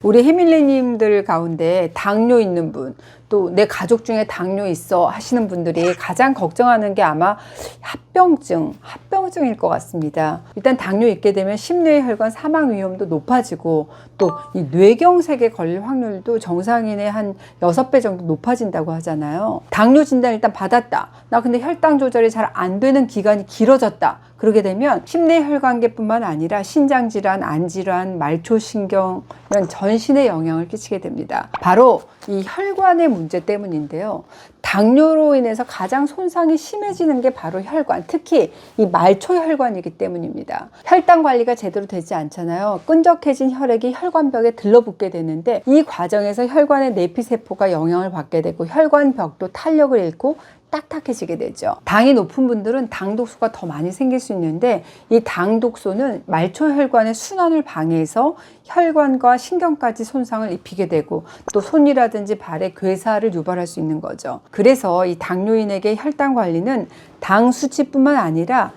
우리 해밀리님들 가운데 당뇨 있는 분, 또 내 가족 중에 당뇨 있어 하시는 분들이 가장 걱정하는 게 아마 합병증일 것 같습니다. 일단 당뇨 있게 되면 심뇌혈관 사망 위험도 높아지고 또 이 뇌경색에 걸릴 확률도 정상인의 한 6배 정도 높아진다고 하잖아요. 당뇨 진단 일단 받았다. 나 근데 혈당 조절이 잘 안 되는 기간이 길어졌다. 그러게 되면 심뇌혈관계뿐만 아니라 신장질환, 안질환, 말초신경 이런 전신에 영향을 끼치게 됩니다. 바로 이 혈관의 문제 때문인데요. 당뇨로 인해서 가장 손상이 심해지는 게 바로 혈관, 특히 이 말초혈관이기 때문입니다. 혈당 관리가 제대로 되지 않잖아요. 끈적해진 혈액이 혈관벽에 들러붙게 되는데 이 과정에서 혈관의 내피세포가 영향을 받게 되고 혈관벽도 탄력을 잃고 딱딱해지게 되죠. 당이 높은 분들은 당독소가 더 많이 생길 수 있는데 이 당독소는 말초혈관의 순환을 방해해서 혈관과 신경까지 손상을 입히게 되고 또 손이라든지 발에 괴사를 유발할 수 있는 거죠. 그래서 이 당뇨인에게 혈당 관리는 당 수치뿐만 아니라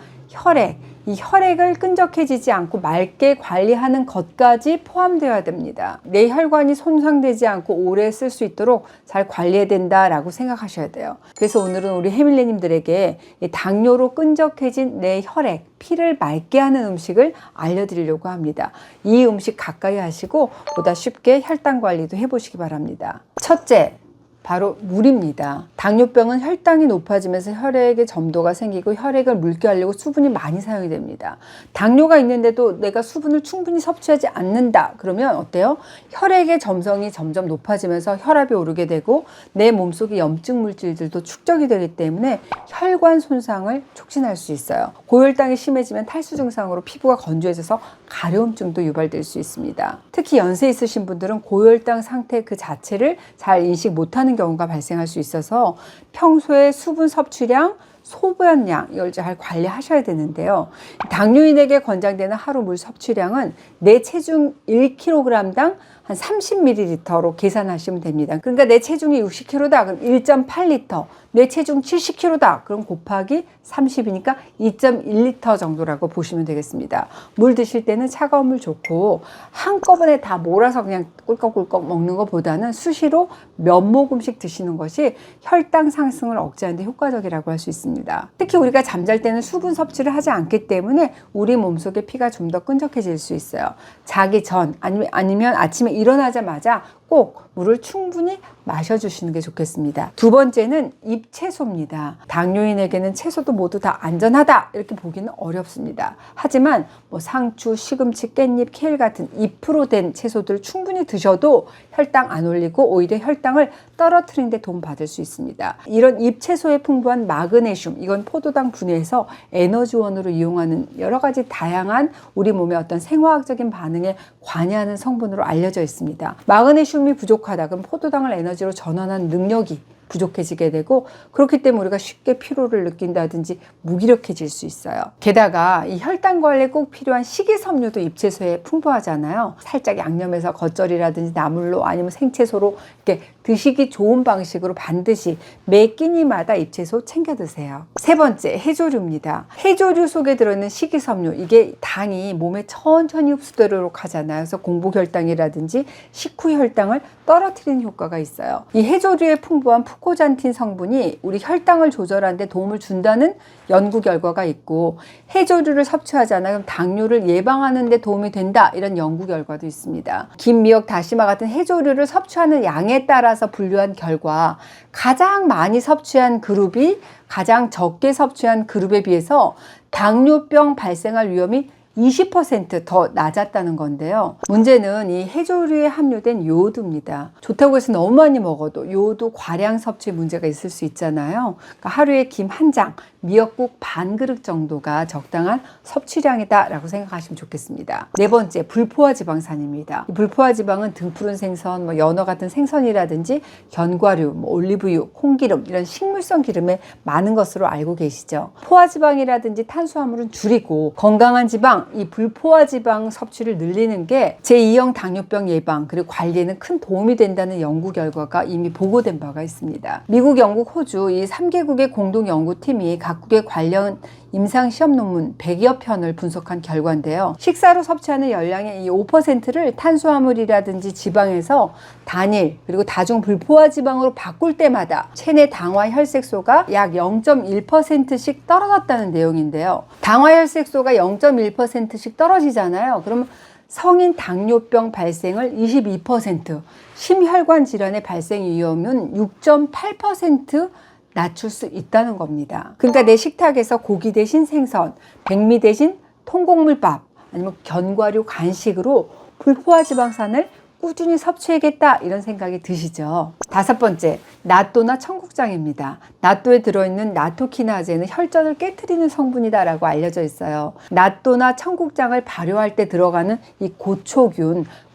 이 혈액을 끈적해지지 않고 맑게 관리하는 것까지 포함되어야 됩니다. 내 혈관이 손상되지 않고 오래 쓸 수 있도록 잘 관리해야 된다라고 생각하셔야 돼요. 그래서 오늘은 우리 해밀리님들에게 당뇨로 끈적해진 내 혈액, 피를 맑게 하는 음식을 알려드리려고 합니다. 이 음식 가까이 하시고 보다 쉽게 혈당 관리도 해보시기 바랍니다. 첫째, 바로 물입니다. 당뇨병은 혈당이 높아지면서 혈액의 점도가 생기고 혈액을 묽게 하려고 수분이 많이 사용이 됩니다. 당뇨가 있는데도 내가 수분을 충분히 섭취하지 않는다. 그러면 어때요? 혈액의 점성이 점점 높아지면서 혈압이 오르게 되고 내 몸속의 염증 물질들도 축적이 되기 때문에 혈관 손상을 촉진할 수 있어요. 고혈당이 심해지면 탈수 증상으로 피부가 건조해져서 가려움증도 유발될 수 있습니다. 특히 연세 있으신 분들은 고혈당 상태 그 자체를 잘 인식 못하는 경우가 발생할 수 있어서 평소에 수분 섭취량, 소변량 이걸 잘 관리하셔야 되는데요. 당뇨인에게 권장되는 하루 물 섭취량은 내 체중 1kg당 한 30ml로 계산하시면 됩니다. 그러니까 내 체중이 60kg다. 그럼 1.8L. 내 체중 70kg다. 그럼 곱하기 30이니까 2.1L 정도라고 보시면 되겠습니다. 물 드실 때는 차가운 물 좋고 한꺼번에 다 몰아서 그냥 꿀꺽꿀꺽 먹는 것보다는 수시로 몇 모금씩 드시는 것이 혈당 상승을 억제하는 데 효과적이라고 할 수 있습니다. 특히 우리가 잠잘 때는 수분 섭취를 하지 않기 때문에 우리 몸속에 피가 좀 더 끈적해질 수 있어요. 자기 전 아니면 아침에 일어나자마자 꼭 물을 충분히 마셔주시는 게 좋겠습니다. 두 번째는 잎채소입니다. 당뇨인에게는 채소도 모두 다 안전하다 이렇게 보기는 어렵습니다. 하지만 상추, 시금치, 깻잎, 케일 같은 잎으로 된 채소들을 충분히 드셔도 혈당 안 올리고 오히려 혈당을 떨어뜨리는 데 도움 받을 수 있습니다. 이런 잎채소에 풍부한 마그네슘, 이건 포도당 분해해서 에너지원으로 이용하는 여러 가지 다양한 우리 몸의 어떤 생화학적인 반응에 관여하는 성분으로 알려져 있습니다. 마그네슘이 부족하다 그럼 포도당을 에너지로 전환하는 능력이 부족해지게 되고 그렇기 때문에 우리가 쉽게 피로를 느낀다든지 무기력해질 수 있어요. 게다가 이 혈당 관리에 꼭 필요한 식이섬유도 잎채소에 풍부하잖아요. 살짝 양념해서 겉절이라든지 나물로 아니면 생채소로 이렇게 드시기 좋은 방식으로 반드시 매 끼니마다 잎채소 챙겨 드세요. 세 번째, 해조류입니다. 해조류 속에 들어있는 식이섬유, 이게 당이 몸에 천천히 흡수되도록 하잖아요. 그래서 공복혈당이라든지 식후혈당을 떨어뜨리는 효과가 있어요. 이 해조류에 풍부한 푸코잔틴 성분이 우리 혈당을 조절하는 데 도움을 준다는 연구 결과가 있고 해조류를 섭취하잖아요. 그럼 당뇨를 예방하는 데 도움이 된다. 이런 연구 결과도 있습니다. 김, 미역, 다시마 같은 해조류를 섭취하는 양에 따라서 분류한 결과 가장 많이 섭취한 그룹이 가장 적게 섭취한 그룹에 비해서 당뇨병 발생할 위험이 20% 낮았다는 건데요. 문제는 이 해조류에 함유된 요오드입니다. 좋다고 해서 너무 많이 먹어도 요오드 과량 섭취 문제가 있을 수 있잖아요. 그러니까 하루에 김 한 장, 미역국 반 그릇 정도가 적당한 섭취량이다 라고 생각하시면 좋겠습니다. 네 번째, 불포화 지방산입니다. 이 불포화 지방은 등푸른 생선, 연어 같은 생선이라든지 견과류, 올리브유, 콩기름 이런 식물성 기름에 많은 것으로 알고 계시죠. 포화 지방이라든지 탄수화물은 줄이고 건강한 지방, 이 불포화 지방 섭취를 늘리는 게 제2형 당뇨병 예방 그리고 관리에는 큰 도움이 된다는 연구 결과가 이미 보고된 바가 있습니다. 미국, 영국, 호주 이 3개국의 공동 연구팀이 각국의 관련 임상시험 논문 100여 편을 분석한 결과인데요. 식사로 섭취하는 열량의 이 5%를 탄수화물이라든지 지방에서 단일 그리고 다중 불포화 지방으로 바꿀 때마다 체내 당화 혈색소가 약 0.1%씩 떨어졌다는 내용인데요. 당화 혈색소가 0.1%씩 떨어지잖아요. 그러면 성인 당뇨병 발생을 22%, 심혈관 질환의 발생 위험은 6.8% 낮출 수 있다는 겁니다. 그러니까 내 식탁에서 고기 대신 생선, 백미 대신 통곡물밥, 아니면 견과류 간식으로 불포화 지방산을 꾸준히 섭취해야겠다 이런 생각이 드시죠. 5번째, 나또나 청국장입니다. 나또에 들어있는 나토키나제는 혈전을 깨트리는 성분이다라고 알려져 있어요. 나또나 청국장을 발효할 때 들어가는 이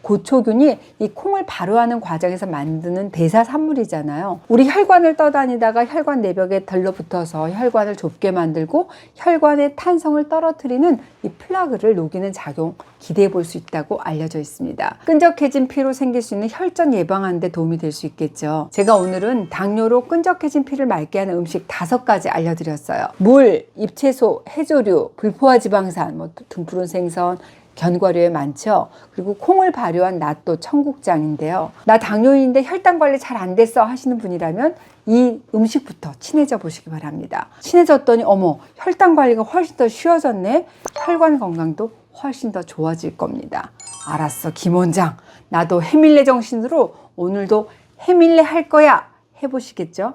고초균이 이 콩을 발효하는 과정에서 만드는 대사산물이잖아요. 우리 혈관을 떠다니다가 혈관 내벽에 달라붙어서 혈관을 좁게 만들고 혈관의 탄성을 떨어뜨리는 이 플라그를 녹이는 작용 기대해 볼 수 있다고 알려져 있습니다. 끈적해진 피로 생길 수 있는 혈전 예방하는 데 도움이 될 수 있겠죠. 제가 오늘은 당뇨로 끈적해진 피를 맑게 하는 음식 5가지 알려드렸어요. 물, 잎채소, 해조류, 불포화 지방산, 등푸른 생선, 견과류에 많죠. 그리고 콩을 발효한 나또 청국장인데요. 나 당뇨인데 혈당 관리 잘 안 됐어 하시는 분이라면 이 음식부터 친해져 보시기 바랍니다. 친해졌더니 어머, 혈당 관리가 훨씬 더 쉬워졌네. 혈관 건강도 훨씬 더 좋아질 겁니다. 알았어, 김 원장. 나도 해밀레 정신으로 오늘도 해밀레 할 거야. 해보시겠죠?